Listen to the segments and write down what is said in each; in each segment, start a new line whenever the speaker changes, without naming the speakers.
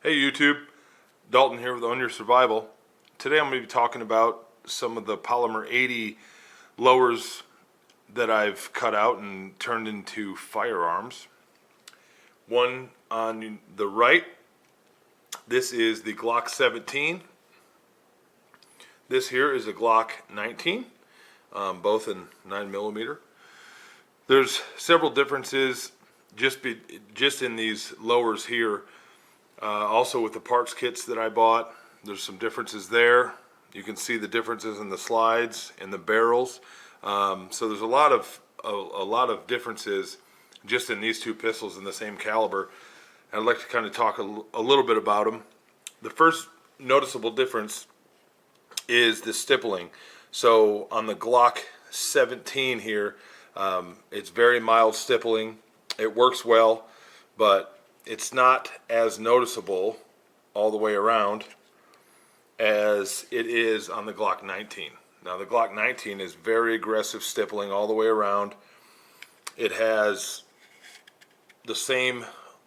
Hey YouTube, Dalton here with Own Your Survival. Today I'm going to be talking about some of the Polymer 80 lowers that I've cut out and turned into firearms. One on the right, this is the Glock 17. This here is a Glock 19, both in 9mm. There's several differences just in these lowers here. Also with the parts kits that I bought, there's some differences there. You can see the differences in the slides and the barrels. So there's a lot of differences just in these two pistols in the same caliber. I'd like to kind of talk a little bit about them. The first noticeable difference is the stippling. So on the Glock 17 here, it's very mild stippling. It works well, but it's not as noticeable all the way around as it is on the Glock 19. Now the Glock 19 is very aggressive stippling all the way around. It has the same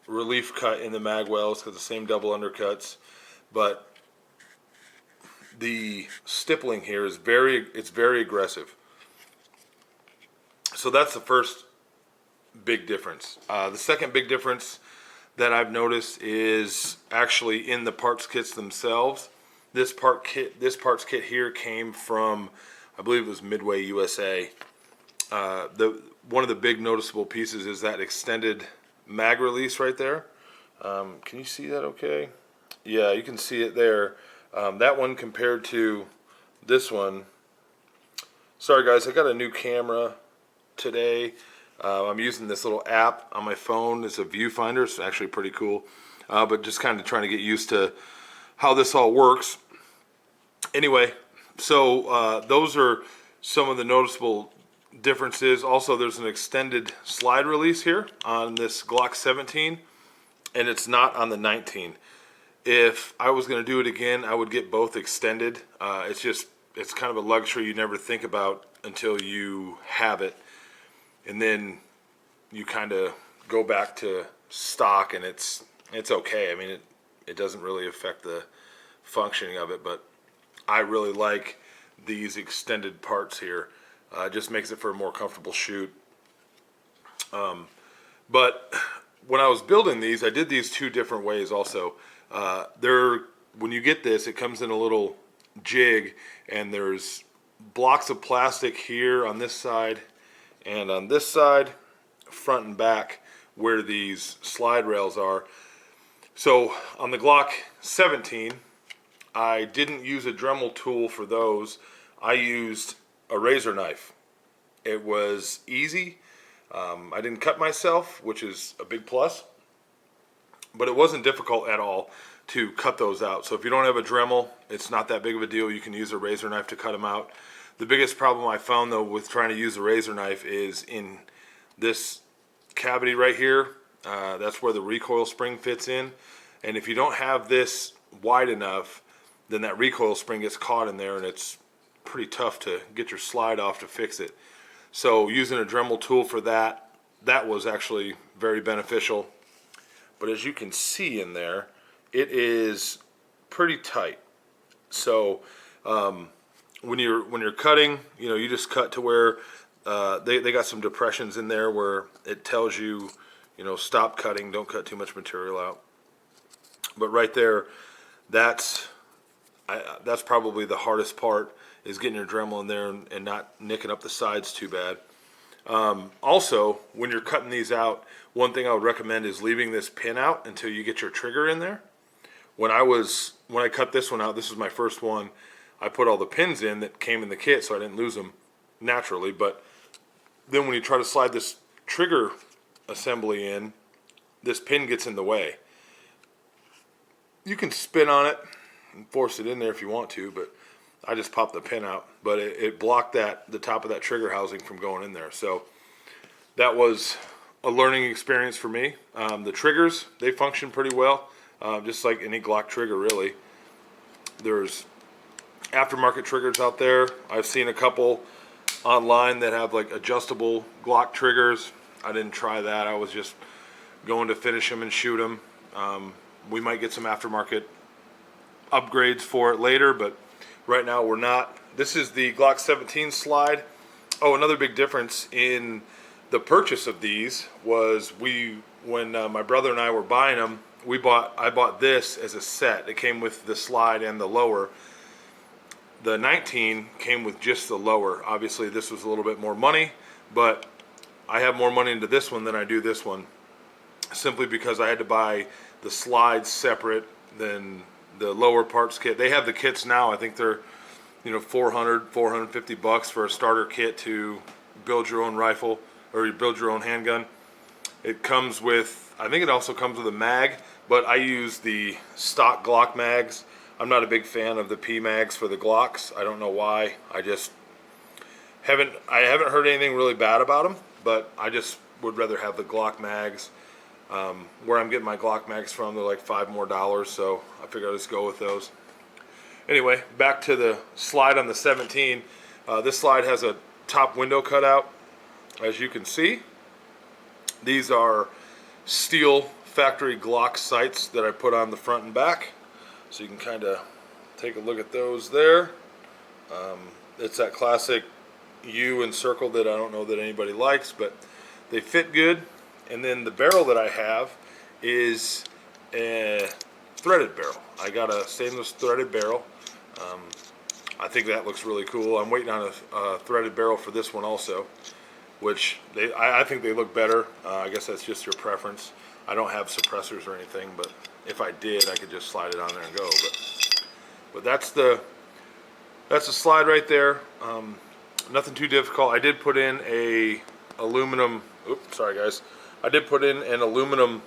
relief cut in the mag wells, got the same double undercuts, but the stippling here is very aggressive. So that's the first big difference. The second big difference that I've noticed is actually in the parts kits themselves. This parts kit here came from, I believe it was Midway USA. One of the big noticeable pieces is that extended mag release right there. Can you see that okay? Yeah, you can see it there. That one compared to this one. Sorry guys, I got a new camera today. I'm using this little app on my phone. It's a viewfinder. It's actually pretty cool. But just kind of trying to get used to how this all works. Anyway, so those are some of the noticeable differences. Also, there's an extended slide release here on this Glock 17, and it's not on the 19. If I was going to do it again, I would get both extended. It's kind of a luxury you never think about until you have it. And then you kind of go back to stock, and it's okay. I mean, it doesn't really affect the functioning of it, but I really like these extended parts here. It just makes it for a more comfortable shoot. But when I was building these, I did these two different ways also. When you get this, it comes in a little jig, and there's blocks of plastic here on this side and on this side, front and back, where these slide rails are. So on the Glock 17, I didn't use a Dremel tool for those. I used a razor knife. It was easy. I didn't cut myself, which is a big plus, but it wasn't difficult at all to cut those out. So if you don't have a Dremel, it's not that big of a deal. You can use a razor knife to cut them out. The biggest problem I found though with trying to use a razor knife is in this cavity right here. That's where the recoil spring fits in, and if you don't have this wide enough, then that recoil spring gets caught in there, and it's pretty tough to get your slide off to fix it. So using a Dremel tool for that was actually very beneficial. But as you can see in there, it is pretty tight. So when you're cutting, you just cut to where they got some depressions in there where it tells you, stop cutting, don't cut too much material out. But right there, that's probably the hardest part, is getting your Dremel in there and not nicking up the sides too bad. Also, when you're cutting these out, one thing I would recommend is leaving this pin out until you get your trigger in there. When I cut this one out, this was my first one, I put all the pins in that came in the kit so I didn't lose them naturally. But then when you try to slide this trigger assembly in, this pin gets in the way. You can spin on it and force it in there if you want to, but I just popped the pin out. But it blocked the top of that trigger housing from going in there. So that was a learning experience for me. The triggers, they function pretty well, just like any Glock trigger really. There's aftermarket triggers out there. I've seen a couple online that have like adjustable Glock triggers. I didn't try that. I was just going to finish them and shoot them. We might get some aftermarket upgrades for it later, but right now we're not. This is the Glock 17 slide. Oh, another big difference in the purchase of these was when my brother and I were buying them, I bought this as a set. It came with the slide and the lower. The 19 came with just the lower. Obviously this was a little bit more money, but I have more money into this one than I do this one, simply because I had to buy the slides separate than the lower parts kit. They have the kits now. I think they're, you know, $450 for a starter kit to build your own rifle or you build your own handgun. It comes with, I think it also comes with a mag, but I use the stock Glock mags. I'm not a big fan of the P mags for the Glocks. I don't know why. I haven't heard anything really bad about them, but I just would rather have the Glock mags. Where I'm getting my Glock mags from, they're like $5 more, so I figured I'd just go with those. Anyway, back to the slide on the 17. This slide has a top window cutout, as you can see. These are steel factory Glock sights that I put on the front and back, so you can kind of take a look at those there. It's that classic U and circle that I don't know that anybody likes, but they fit good. And then the barrel that I have is a threaded barrel. I got a stainless threaded barrel. I think that looks really cool. I'm waiting on a threaded barrel for this one also, which I think they look better. I guess that's just your preference. I don't have suppressors or anything, but if I did, I could just slide it on there and go. But that's the slide right there. Nothing too difficult. I did put in a aluminum. Oops, sorry guys. I did put in an aluminum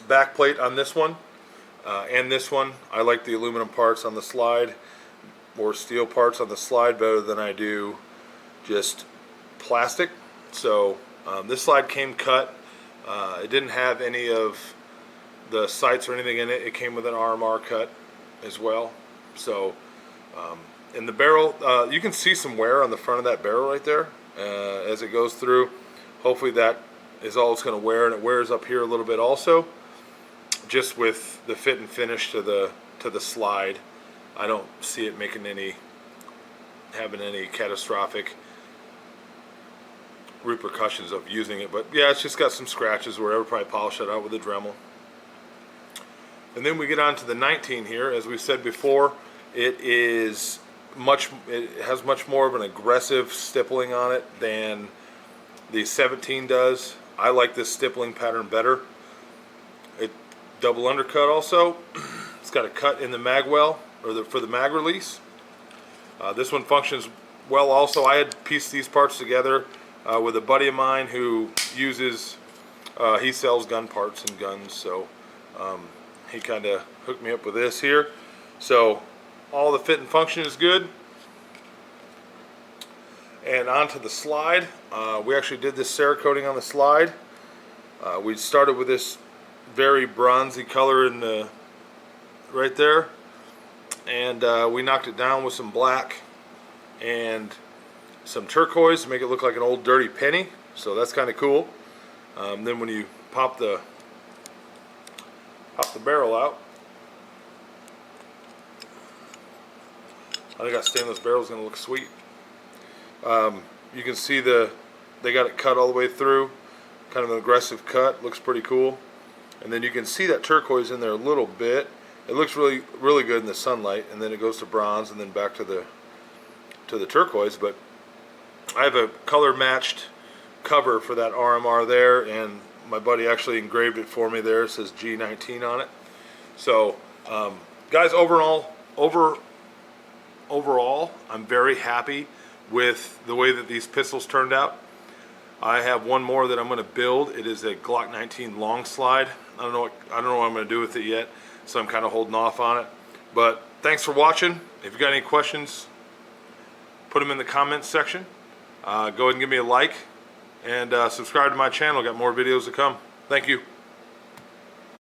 back plate on this one and this one. I like the aluminum parts on the slide or steel parts on the slide better than I do just plastic. So this slide came cut. It didn't have any of the sights or anything in it. It came with an RMR cut as well. So in the barrel, you can see some wear on the front of that barrel right there as it goes through. Hopefully that is all it's going to wear, and it wears up here a little bit also, just with the fit and finish to the slide. I don't see it having any catastrophic repercussions of using it, but yeah, it's just got some scratches where I would probably polish that out with a Dremel. And then we get on to the 19 here. As we said before, it has much more of an aggressive stippling on it than the 17 does. I like this stippling pattern better. It double undercut also. It's got a cut in the mag well, or for the mag release. This one functions well also. I had pieced these parts together with a buddy of mine who uses, he sells gun parts and guns, so he kind of hooked me up with this here. So all the fit and function is good. And onto the slide. We actually did this Cerakoting on the slide. We started with this very bronzy color in the right there, and we knocked it down with some black and some turquoise to make it look like an old dirty penny. So that's kind of cool. Then when you pop the barrel out, I think that stainless barrel is going to look sweet. You can see they got it cut all the way through, kind of an aggressive cut. Looks pretty cool. And then you can see that turquoise in there a little bit. It looks really, really good in the sunlight, and then it goes to bronze and then back to the turquoise. But I have a color matched cover for that RMR there, and my buddy actually engraved it for me there. It says G19 on it. So guys, overall I'm very happy with the way that these pistols turned out. I have one more that I'm going to build. It is a Glock 19 long slide. I don't know what I'm going to do with it yet, so I'm kind of holding off on it. But thanks for watching. If you got any questions, put them in the comments section. Go ahead and give me a like and subscribe to my channel. Got more videos to come. Thank you.